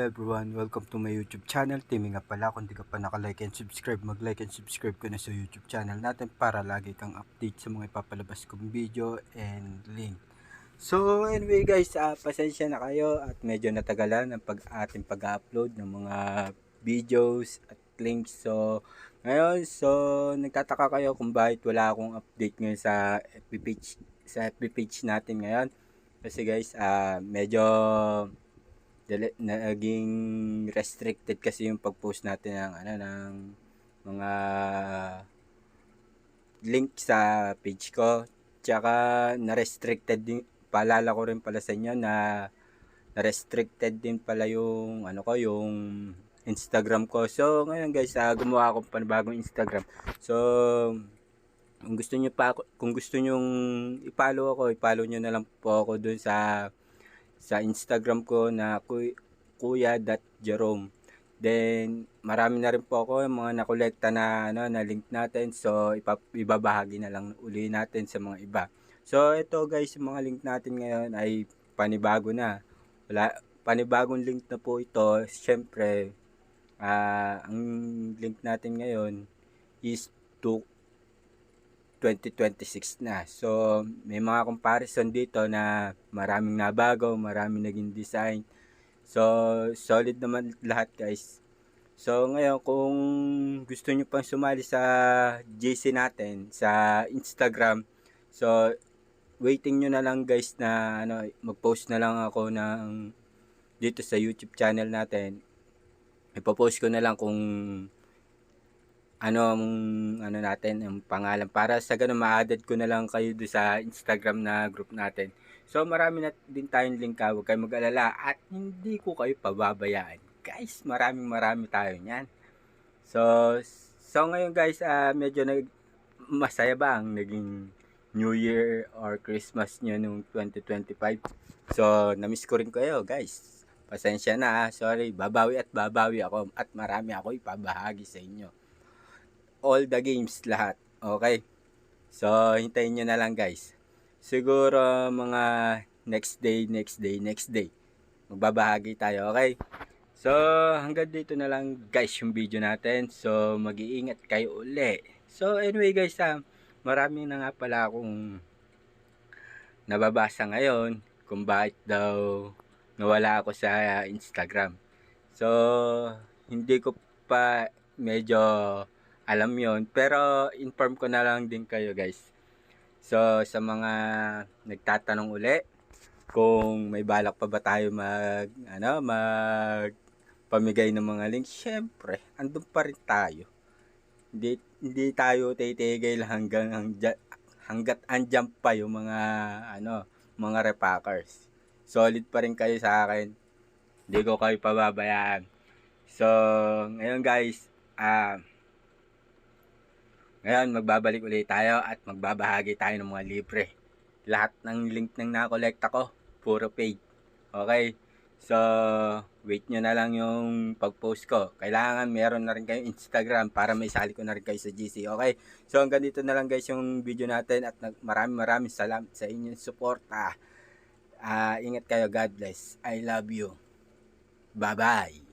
everyone, welcome to my YouTube channel. Timmy nga pala, kung di ka pa naka-like and subscribe, mag-like and subscribe ka na sa YouTube channel natin para lagi kang update sa mga ipapalabas kong video and link. So anyway guys, pasensya na kayo at medyo natagalan ang ating pag-upload ng mga videos at links. So ngayon, nagtataka kayo kung bakit wala akong update ngayon sa FB page natin ngayon. Kasi guys, medyo naging restricted kasi yung pag-post natin ng mga link sa page ko. Tsaka na-restricted din, paalala ko rin pala sa inyo na na-restricted din pala yung yung Instagram ko. So ngayon guys, gumawa ako panibagong Instagram. So kung gusto niyo i-follow niyo na lang po ako dun sa Instagram ko na kuya.jerome. Then marami na rin po ako yung mga nakolekta na na link natin. So ibabahagi na lang uli natin sa mga iba. So ito guys, yung mga link natin ngayon ay panibago na. Panibagong link na po ito. Syempre, ang link natin ngayon is 2026 na. So may mga comparison dito na maraming nabago, maraming naging design. So solid naman lahat guys. So ngayon, kung gusto nyo pang sumali sa GC natin sa Instagram, so waiting nyo na lang guys na mag-post na lang ako ng dito sa YouTube channel natin. Ipo-post ko na lang kung natin ang pangalan para sa ganun ma-added ko na lang kayo do sa Instagram na group natin. So marami na din tayong link, huwag kayo mag-alala at hindi ko kayo pababayaan. Guys, marami tayo niyan. So ngayon guys, medyo masaya ba ang naging New Year or Christmas nyo nung 2025? So na-miss ko rin kayo guys. Pasensya na, sorry, babawi ako at marami ako ipabahagi sa inyo. All the games lahat. Okay. So hintayin nyo na lang guys. Siguro mga next day magbabahagi tayo. Okay. So hanggang dito na lang guys yung video natin. So mag-iingat kayo uli. So anyway guys, marami na nga pala akong nababasa ngayon kung bakit daw nawala ako sa Instagram. So hindi ko pa medyo alam yon, pero inform ko na lang din kayo guys. So sa mga nagtatanong uli kung may balak pa ba tayo mag pamigay ng mga links, syempre andun pa rin tayo. Hindi tayo titigil hanggat andyan pa yung mga repackers. Solid pa rin kayo sa akin. Hindi ko kayo pababayaan. So ngayon guys, ngayon, magbabalik ulit tayo at magbabahagi tayo ng mga libre. Lahat ng link ng nakolekta ko, puro paid. Okay? So, wait nyo na lang yung pag-post ko. Kailangan meron na rin kayong Instagram para may sali ko na rin kayo sa GC. Okay? So, hanggang dito na lang guys yung video natin at maraming salamat sa inyong support. Ingat kayo. God bless. I love you. Bye-bye.